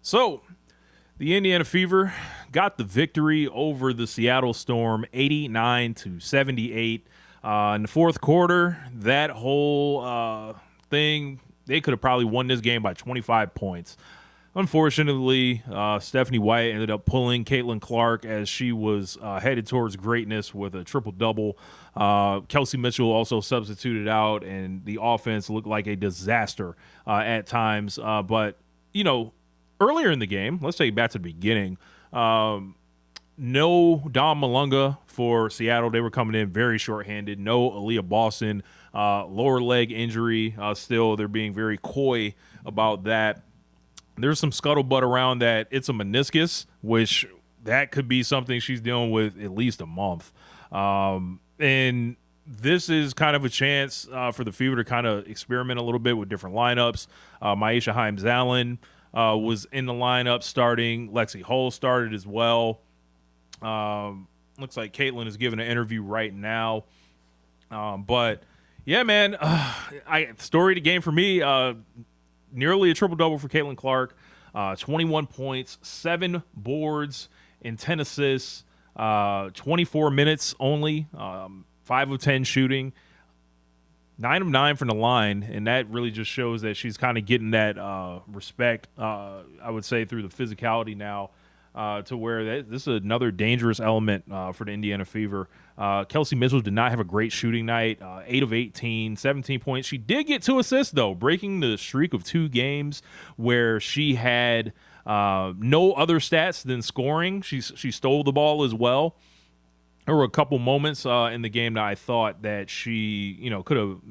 So, the Indiana Fever got the victory over the Seattle Storm, 89-78. In the fourth quarter, that whole thing, they could have probably won this game by 25 points. Unfortunately, Stephanie White ended up pulling Caitlin Clark as she was headed towards greatness with a triple-double. Kelsey Mitchell also substituted out, and the offense looked like a disaster at times. But, earlier in the game, let's take it back to the beginning, no Dom Malunga for Seattle. They were coming in very shorthanded. No Aliyah Boston, lower leg injury. Still, they're being very coy about that. There's some scuttlebutt around that it's a meniscus, which that could be something she's dealing with at least a month. And this is kind of a chance for the Fever to kind of experiment a little bit with different lineups. Maisha Himes-Allen was in the lineup starting. Lexi Hull started as well. Looks like Caitlin is giving an interview right now. But, yeah, man, story of the game for me, nearly a triple-double for Caitlin Clark, 21 points, 7 boards, and 10 assists, 24 minutes only, 5 of 10 shooting, 9 of 9 from the line, and that really just shows that she's kind of getting that respect, I would say, through the physicality now, to where this is another dangerous element for the Indiana Fever. Kelsey Mitchell did not have a great shooting night, 8 of 18, 17 points. She did get 2 assists, though, breaking the streak of 2 games where she had no other stats than scoring. She stole the ball as well. There were a couple moments in the game that I thought that she, could have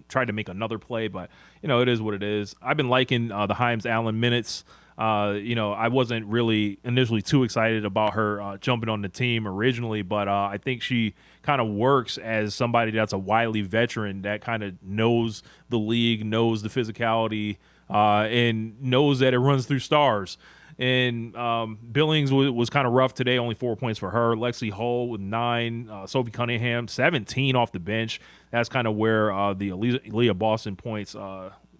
tried to make another play, but, it is what it is. I've been liking the Himes-Allen minutes. I wasn't really initially too excited about her jumping on the team originally, but I think she kind of works as somebody that's a wily veteran that kind of knows the league, knows the physicality, and knows that it runs through stars. And Billings was kind of rough today, only 4 points for her. Lexi Hull with 9, Sophie Cunningham, 17 off the bench. That's kind of where the Aliyah Boston points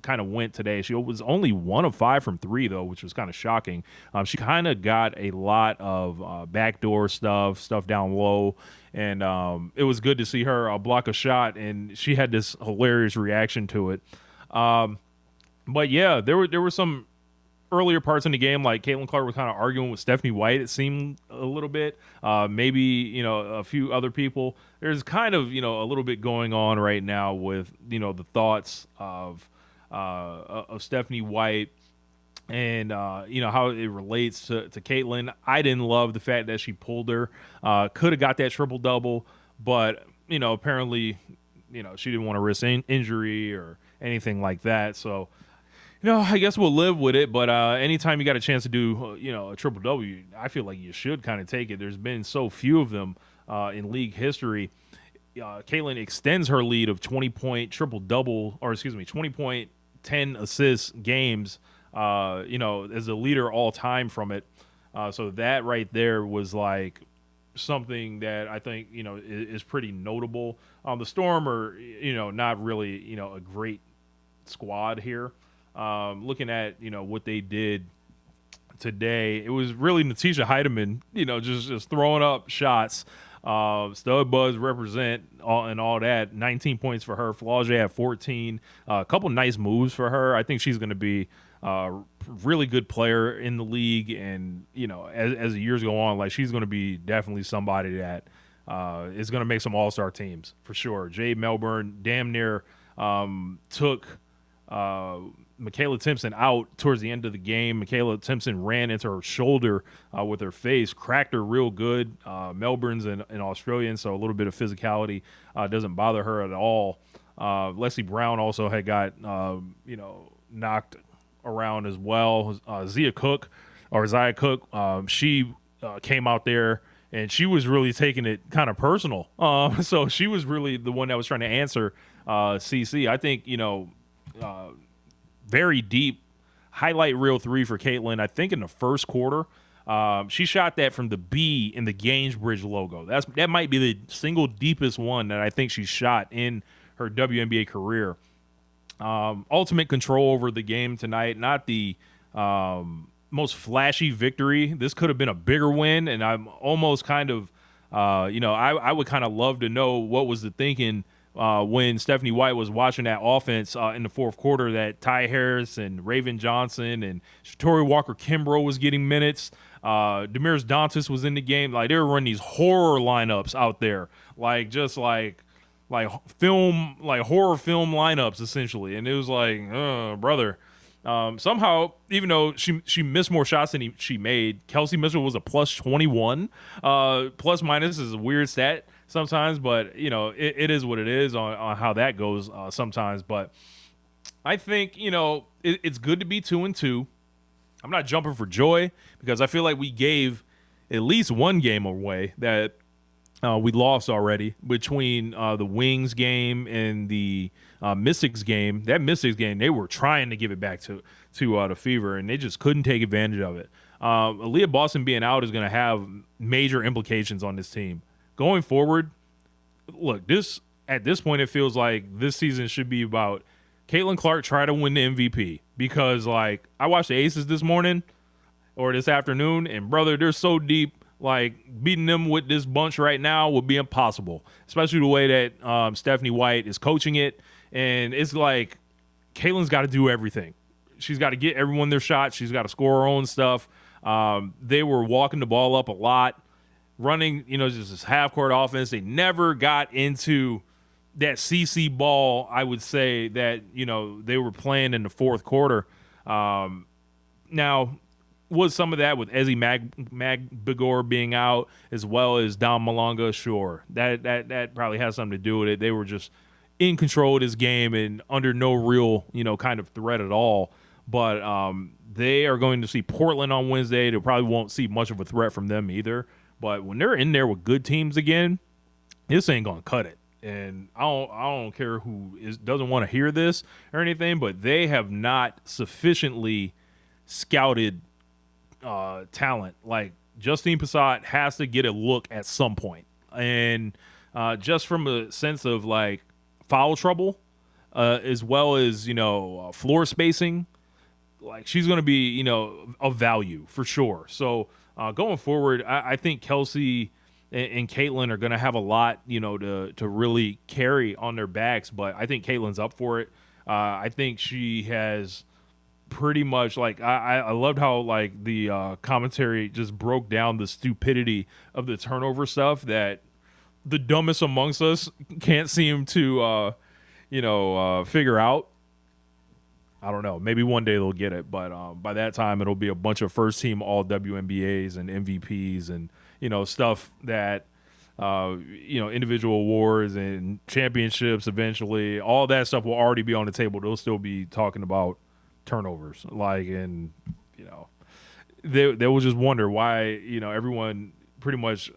kind of went today. She was only 1 of 5 from 3, though, which was kind of shocking. She kind of got a lot of backdoor stuff down low, and it was good to see her block a shot, and she had this hilarious reaction to it. But yeah, there were some earlier parts in the game, like Caitlin Clark was kind of arguing with Stephanie White, it seemed a little bit. Maybe, a few other people. There's kind of, a little bit going on right now with, the thoughts of Stephanie White and, how it relates to Caitlin. I didn't love the fact that she pulled her. Could have got that triple-double, but, apparently, she didn't want to risk injury or anything like that. So, I guess we'll live with it, but anytime you got a chance to do, a triple-double, I feel like you should kind of take it. There's been so few of them in league history. Caitlin extends her lead of 20-point triple-double, 20-point, 10 assists games, as a leader all time from it. So that right there was like something that I think, is pretty notable. The Storm are, not really, a great squad here. Looking at, what they did today, it was really Natisha Heidemann, just throwing up shots. Stud Buzz represent and all that. 19 points for her. Flaugier at 14. A couple nice moves for her. I think she's going to be a really good player in the league. And, as the years go on, like she's going to be definitely somebody that is going to make some all-star teams for sure. Jade Melbourne damn near took Michaela Timpson out towards the end of the game. Michaela Timpson ran into her shoulder with her face, cracked her real good. Melbourne's an Australian, so a little bit of physicality doesn't bother her at all. Leslie Brown also had got, knocked around as well. Zia Cook, she came out there, and she was really taking it kind of personal. So she was really the one that was trying to answer CC. I think, very deep highlight reel 3 for Caitlin. I think in the first quarter, she shot that from the B in the Gainsbridge logo. That might be the single deepest one that I think she shot in her WNBA career. Ultimate control over the game tonight. Not the most flashy victory. This could have been a bigger win, and I'm almost kind of, I would kind of love to know what was the thinking when Stephanie White was watching that offense in the fourth quarter, that Ty Harris and Raven Johnson and Shatori Walker-Kimbrough was getting minutes. Demiris Dantas was in the game. Like, they were running these horror lineups out there, like just like film, like horror film lineups essentially. And it was like, brother. Somehow, even though she missed more shots than she made, Kelsey Mitchell was a plus 21. Plus minus is a weird stat sometimes, but it is what it is on how that goes sometimes. But I think it's good to be 2-2. I'm not jumping for joy because I feel like we gave at least one game away that we lost already between the Wings game and the Mystics game. That Mystics game, they were trying to give it back to the Fever, and they just couldn't take advantage of it. Aliyah Boston being out is going to have major implications on this team. Going forward, look, at this point, it feels like this season should be about Caitlin Clark try to win the MVP because, like, I watched the Aces this morning or this afternoon, and, brother, they're so deep. Like, beating them with this bunch right now would be impossible, especially the way that Stephanie White is coaching it. And it's like Caitlin's got to do everything. She's got to get everyone their shots. She's got to score her own stuff. They were walking the ball up a lot, running, just this half-court offense. They never got into that CC ball, I would say, that, they were playing in the fourth quarter. Now, was some of that with Ezzy Magbigor being out as well as Dom Malonga? Sure. That probably has something to do with it. They were just in control of this game and under no real, kind of threat at all. But they are going to see Portland on Wednesday. They probably won't see much of a threat from them either. But when they're in there with good teams again, this ain't going to cut it. And I don't care who doesn't want to hear this or anything, but they have not sufficiently scouted talent. Like, Justine Passat has to get a look at some point. And just from a sense of, like, foul trouble, as well as, floor spacing, like, she's going to be, of value for sure. So going forward, I think Kelsey and Caitlin are going to have a lot, to really carry on their backs. But I think Caitlin's up for it. I think she has pretty much, like, I loved how, like, the commentary just broke down the stupidity of the turnover stuff that the dumbest amongst us can't seem to, figure out. I don't know. Maybe one day they'll get it, but by that time it'll be a bunch of first-team All-WNBAs and MVPs and, stuff that, individual awards and championships eventually. All that stuff will already be on the table. They'll still be talking about turnovers, like, and they will just wonder why everyone pretty much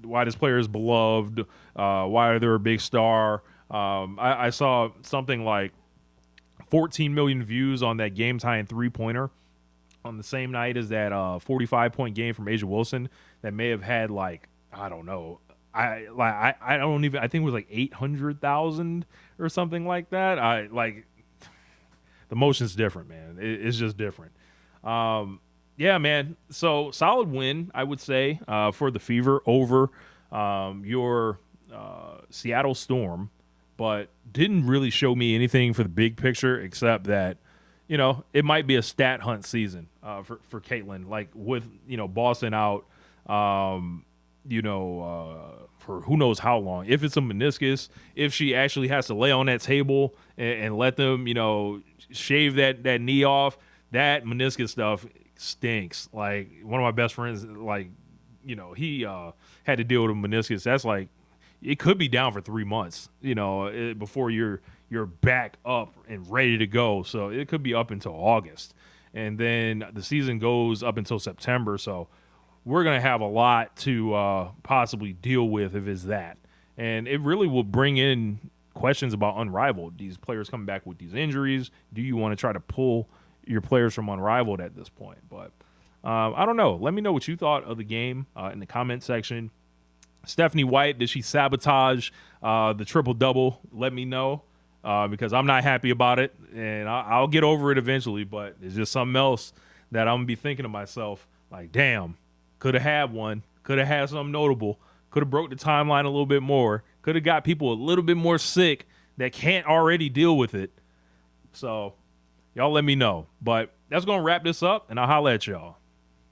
why this player is beloved, why they're a big star. I saw something like 14 million views on that game tying 3-pointer on the same night as that 45-point game from Asia Wilson that may have had, like, I don't know, I think it was like 800,000 or something like that. The motion's different, man. It's just different. Yeah, man. So solid win, I would say, for the Fever over your Seattle Storm, but didn't really show me anything for the big picture except that, it might be a stat hunt season for Caitlin, like with, Boston out, for who knows how long. If it's a meniscus, if she actually has to lay on that table and let them, shave that knee off, that meniscus stuff stinks. Like, one of my best friends, like, he had to deal with a meniscus. That's like, it could be down for 3 months, before you're back up and ready to go. So it could be up until August. And then the season goes up until September. So we're going to have a lot to possibly deal with if it's that. And it really will bring in questions about Unrivaled. These players coming back with these injuries. Do you want to try to pull your players from Unrivaled at this point? But I don't know. Let me know what you thought of the game in the comment section. Stephanie White, did she sabotage the triple-double? Let me know because I'm not happy about it, and I'll get over it eventually, but it's just something else that I'm going to be thinking to myself, like, damn, could have had one, could have had something notable, could have broke the timeline a little bit more, could have got people a little bit more sick that can't already deal with it. So y'all let me know. But that's going to wrap this up, and I'll holla at y'all.